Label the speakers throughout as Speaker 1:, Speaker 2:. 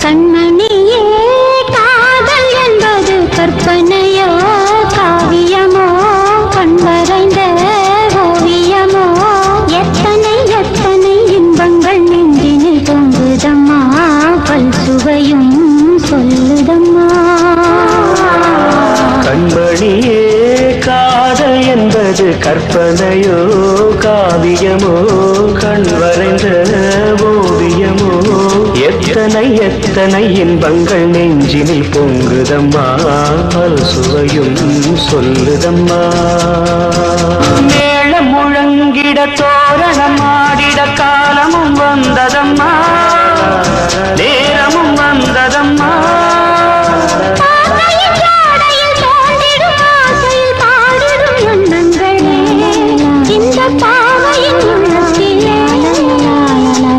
Speaker 1: கண்மணியே காதல் என்பது கற்பனையோ காவியமோ கண்வரைந்த ஓவியமோ எத்தனை எத்தனை இன்பங்கள் நெஞ்சினில் பொங்குதம்மா பல் சுவையும் சொல்லுதம்மா
Speaker 2: கண்மணியே காதல் என்பது கற்பனையோ காவியமோ கண்வரைந்த ஓவியமோ எத்தனை எத்தனை இன்பங்கள் நெஞ்சினில் பொங்குதம்மா பல் சுவையும் சொல்லுதம்மா மேளம் முழங்கிட தோரணம் ஆடிட காலமும் வந்ததம்மா நேரமும் வந்ததம்மா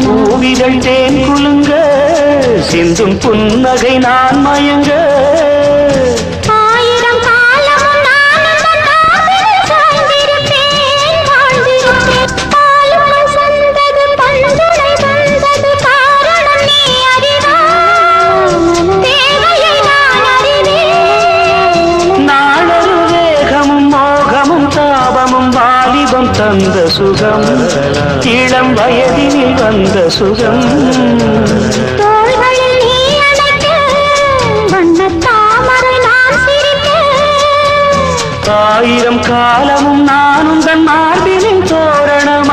Speaker 2: பூவிதழ் தேன் குலுங்க சிந்தும் புன்னகை நான் மயங்க
Speaker 1: ஆயிரம் காலமும்
Speaker 2: நாளொரு வேகமும் மோகமும் தாபமும் வாலிபம் தந்த சுகம் இளம் வயதினில் வந்த சுகம்
Speaker 1: தோள்களில் நீ அணைக்க வண்ணத் தாமரை நான் சிரிக்க
Speaker 2: ஆயிரம் காலமும் நானும் தன் மார்பினின் தோரணமாயாடிடுவேன்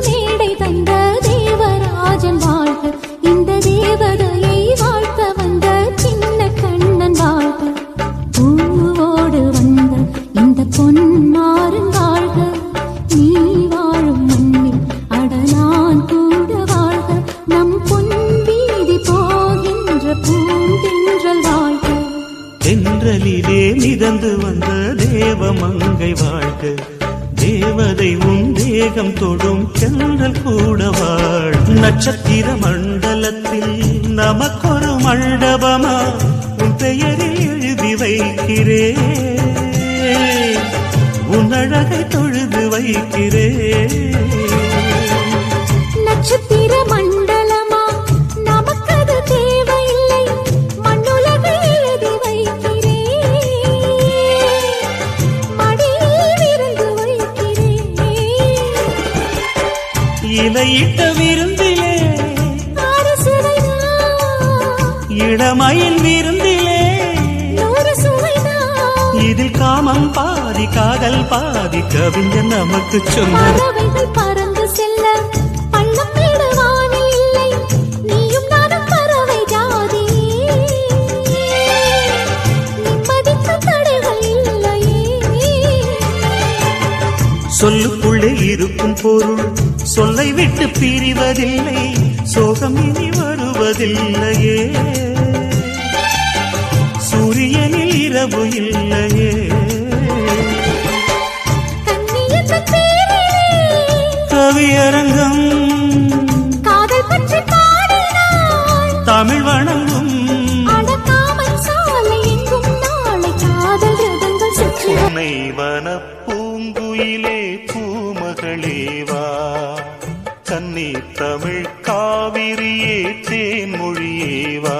Speaker 3: மேடை தந்த தேவராஜன் வாழ்க இந்த தேவதையை வாழ்த்த வந்த சின்ன கண்ணன் வாழ்க பூவோடு வந்த இந்த பொன்மாறன் வாழ்க நீ வாழும் மண்ணில் அடலான் கூட வாழ்க நம் பொன் வீதி போகின்ற பூந்தென்றல் வாழ்க
Speaker 4: தென்றலிலே மிதந்து வந்த தேவமங்கை வாழ்க தேவதை உன் தேகம் தொடும் தென்றல் கூட வாழ் நட்சத்திர மண்டலத்தில் நமக்கொரு மண்டபமா உன் பெயரில் எழுதி வைக்கிறேன் உன் அழகை தொழுது வைக்கிறேன்
Speaker 3: நட்சத்திர மண்டலமா நமக்கது தேவையில்லை மண்ணுலகை எழுதி வைக்கிறேன் மடியில் விருந்து வைக்கிறேன்
Speaker 4: இலையிட்ட விருந்திலே இளமையில் விருந்திலே இதில் காமம் பாதி காதல் பாதி கவிஞன் நமக்கு சொன்னது
Speaker 3: பறவைகள் பறந்து செல்ல பள்ளம் விடுவானில் இல்லை நீயும் நானும் பறவை ஜாதி நிம்மதிக்கு தடைகள் இல்லையே
Speaker 4: சொல்லுக்குள்ளே இருக்கும் பொருள் சொல்லை விட்டு பிரிவதில்லை சோகம் இனி வருவதில்லையே சூரியனில் இரவு இல்லையே கவியரங்கம்
Speaker 3: காதல் பற்றி பாடினாள்
Speaker 4: தமிழ் வணங்கும்
Speaker 3: அடக்காமல் சாலை எங்கும் நாளை காதல் ரதங்கள் சுற்றி
Speaker 4: உன்னை வனப்பூங்குயிலே பூமகளேவா கன்னி தமிழ் காவிரியே தேன்மொழியேவா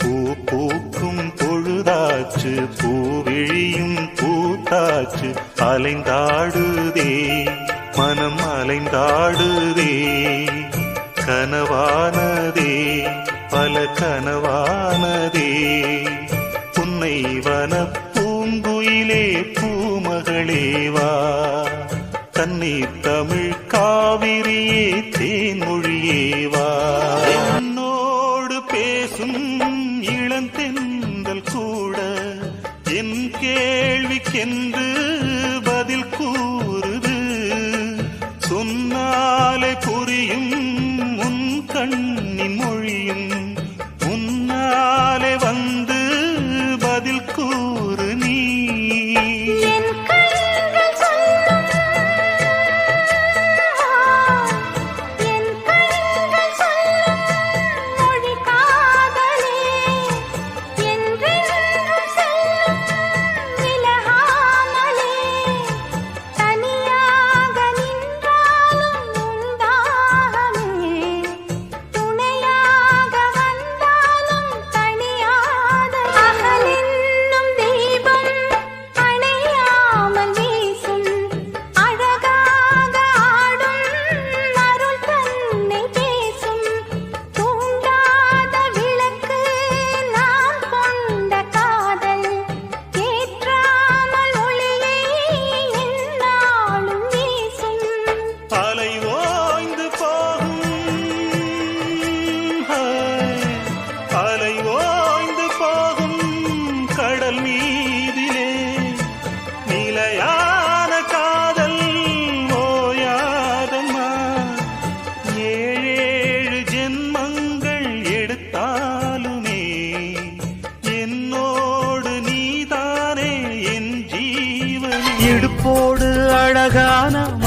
Speaker 4: பூ பூக்கும் பொழுதாச்சு பூவிழியும் பூத்தாச்சு அலைந்தாடுதே மனம் அலைந்தாடுதே கனவானதே பல கனவானதே உன்னை வனப்பூங்குயிலே பூமகளேவா கண்ணீர் தமிழ் காவிரியே தேன்மொழியேவா என்னோடு பேசும் இளந்தெந்தல் கூட என் கேள்விக்கென்று பதில் கூறுது சொன்னாலே புரியும் உன் கண்ணின் மொழியும் உன்னாலே வந்து பதில் கூறு நீ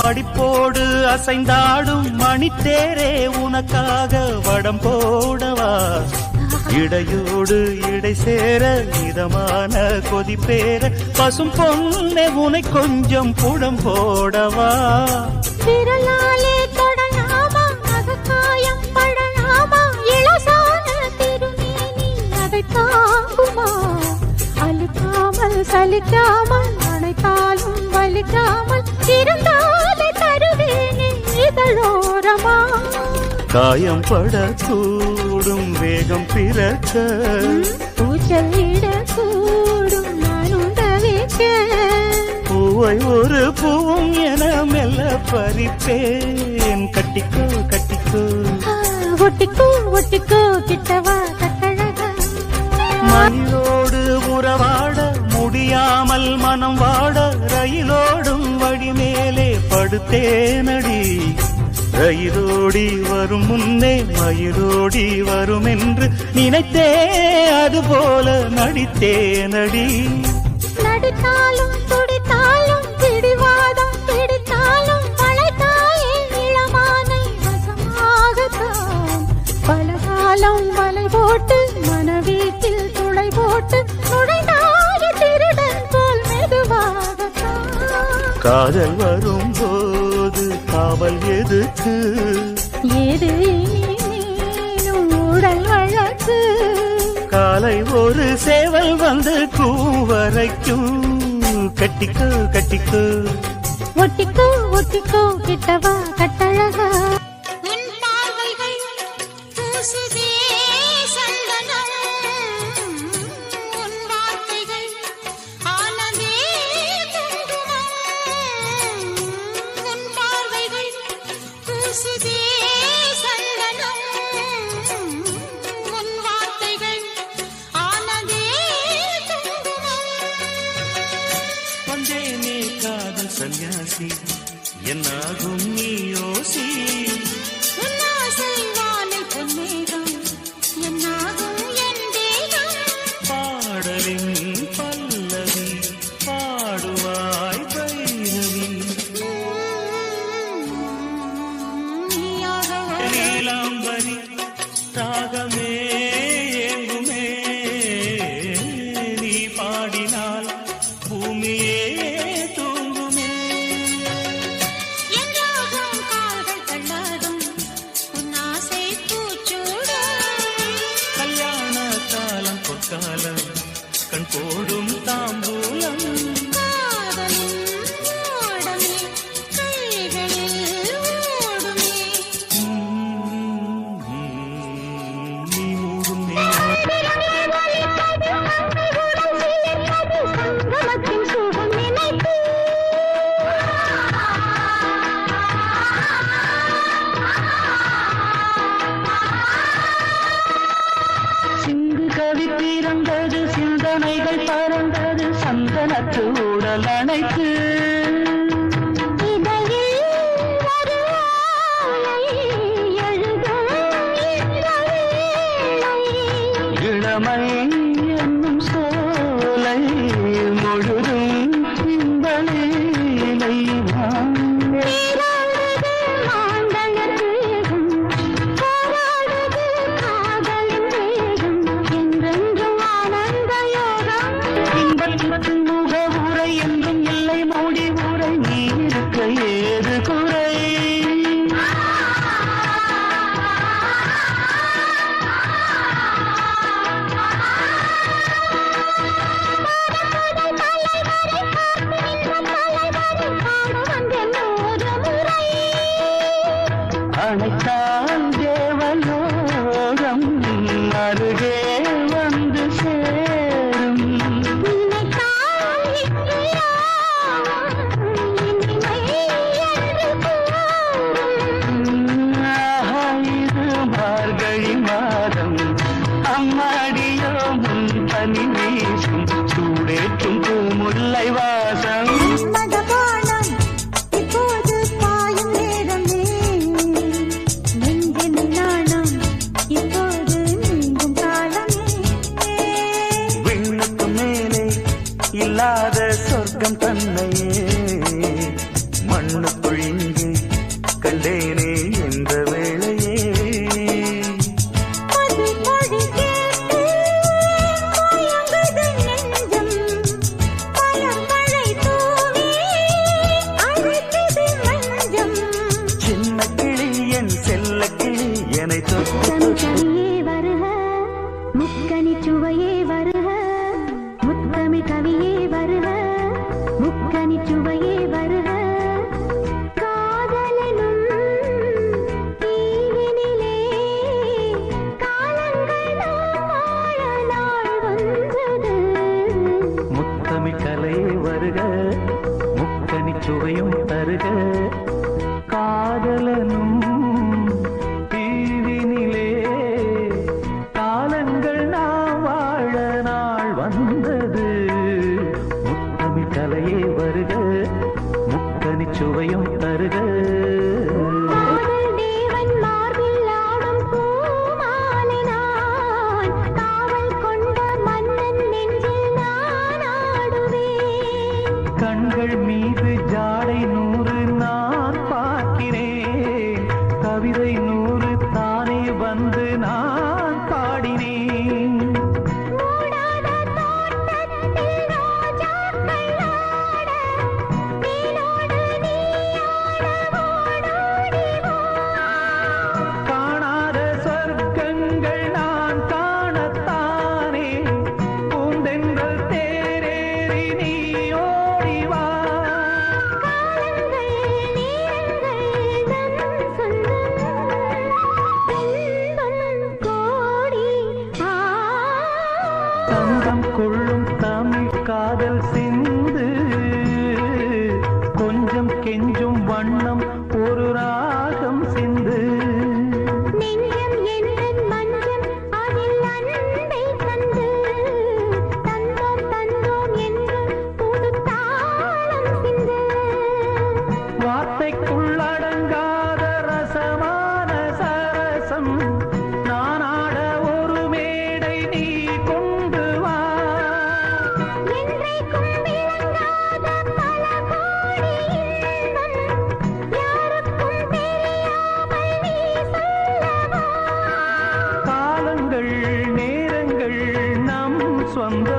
Speaker 4: படிப்போடு அசைந்தாடும் மணித்தேரே உனக்காக வடம் போடவா இடையோடு இடை சேர இதமான கொதிப்பேர பசும் பொண்ணே உனை கொஞ்சம் புடம் போடவா
Speaker 3: விரலாலே தொடலாமா அகக்காயம் படலாமா இளசான திருமேனி அதை தாங்குமா அழுக்காமல் சலிக்காமல் அணைத்தாலும் வலிக்காமல் இருந்தாலே தருவேனே இதழோரமா
Speaker 4: காயம் படக்கூடும் வேகம் பிறக்க
Speaker 3: பூச்சலிடக்கூடும் நானும் தவிக்க
Speaker 4: பூவை ஒரு பூவும் என மெல்ல பறிப்பேன் கட்டிக்கோ கட்டிக்கோ
Speaker 3: ஒட்டிக்கோ ஒட்டிக்கோ கிட்டவா கட்டழகா
Speaker 4: மயிலோடு உறவாட முடியாமல் மனம் வாட ரயிலோடும் வழி மேலே படுத்தேனடி ரயிலோடி வரும் முன்னே மயிலோடி வரும் என்று நினைத்தே அதுபோல நடித்தேனடி
Speaker 3: நடித்தாலும் துடித்தாலும் பிடிவாதம் பிடித்தாலும் மழைத்தாயே இளமானை வசமாகத்தான் பலகாலம் வலை போட்டு மனவீட்டில் துளை போட்டு நுழைந்தாய திருடன் போல் மெதுவாகத்தான்
Speaker 4: காதல் வரும்போது காவல் எதுக்கு
Speaker 3: ஏது இனிமேலும் உடல் வழக்கு
Speaker 4: காலை ஒரு சேவல் வந்து கூவரைக்கும் கட்டிக்கோ கட்டிக்கோ
Speaker 3: ஒட்டிக்கோ ஒட்டிக்கோ கிட்டவா கட்டழகா
Speaker 1: உன் பார்வைகள் பூசுதே சந்தனம் உன் வார்த்தைகள் ஆனதே குங்குமம் உன் பார்வைகள் பூசுதே சந்தனம் உன் வார்த்தைகள் ஆனதே குங்குமம்
Speaker 4: வந்தேனே காதல் சன்னியாசி என்னாகும் நீ யோசி
Speaker 1: உன் ஆசை வானில் பொன்மேகம் என்னாகும் என் தேகம்
Speaker 4: பாடலின் பல்லவி பாடுவாய் பைரவி
Speaker 1: நீயாக
Speaker 4: நீலாம்பரி ராகமே எங்குமே நீ பாடினால் பூமியே தூங்குமே
Speaker 1: என்றாகும் கால்கள் தள்ளாடும் உன் ஆசை பூச்சூடும்
Speaker 4: கல்யாண காலம் பொற்காலம் கண் போடும் தாம்பூலம்
Speaker 1: காதலும் ஓடமே கைகளில் ஓடுமே
Speaker 4: நீ மூடும் நேரம்
Speaker 3: சங்கமத்தின் சுகம் நினைத்து
Speaker 2: சிந்து கவி பிறந்தது சிந்தனைகள் பறந்தது சந்தனத்து உடல் அணைத்து
Speaker 3: இதழில் ஒரு ஆலை எழுதும் இந்த வேளை.
Speaker 2: இளமை என்னும் சோலை முழுதும் இன்பலீலை
Speaker 3: நீராடுது மாந்தளர் தேகம், போராடுது காதலின் வேகம், என்றென்றும் ஆனந்த யோகம்.
Speaker 2: இன்பத்தின் முகவுரை என்றும் இல்லை மூடி உரை நீ இருக்க ஏது குறை அனைத்தால் தேவலோகம் அருகே வந்து சேரும் ஆஹா, இது மார்கழி மாதம் அம்மாடியோ முன் பனி வீசும் சூடேற்றும் பூமுல்லை வாசம்
Speaker 3: இப்போது பாயும் நேரமே நெஞ்சின்
Speaker 1: சுவையே வருக முத்தமிழ் கவியே வருக முக்கனி சுவையே வருக காதலனும் தீவினிலே காலங்கள் நாம் வாழ நாள் வந்தது
Speaker 2: முத்தமிழ் கலையே வருக முக்கனி சுவையும் தருக காதலனும் தீவினிலே காலங்கள் நாம் வாழ நாள் வந்தது முத்தமிழ் கலையே வருக முக்கனி சுவையும் தருக
Speaker 1: காதல் தேவன் மார்பில் ஆடும் பூமாலை நான் காவல் கொண்ட மன்னன் நெஞ்சில் நான் ஆடுவேன்
Speaker 2: கண்கள் மீது ஜாடை 100 நான் பார்க்கிறேன் கவிதை 100 தானே வந்து நான் பாடினேன்
Speaker 1: மூடாத தோட்டத்தில் ரோஜாக்கள் ஆட மேலோடு நீயாட ஓடோடி வா
Speaker 2: காணாத சொர்க்கங்கள் நான் காணத்தானே பூந்தென்றல் தேரேறி நீ ஓடிவா
Speaker 1: காலங்கள் நேரங்கள் நம் சொந்தம் இன்பம் கோடி
Speaker 2: தங்கம் கொள்ளும் தமிழ் காதல் சிந்து கொஞ்சம் கெஞ்சும் வண்ணம் ஒரு ராகம் சிந்து
Speaker 1: நெஞ்சம் எந்தன் மஞ்சம் அதில் அன்பை கண்டு தந்தோம் தந்தோம் என்று புது தாளம் சிந்து
Speaker 2: வார்த்தைக்குள்ளடங்காத ரசமான சரசம் நானாட ஒரு மேடை நீ கொண்டு வா
Speaker 1: என்றைக்கும் விளங்காத பல கோடி இன்பம் யாருக்கும் தெரியாமல் நீ சொல்லவா
Speaker 2: காலங்கள் நேரங்கள் நம் சொந்த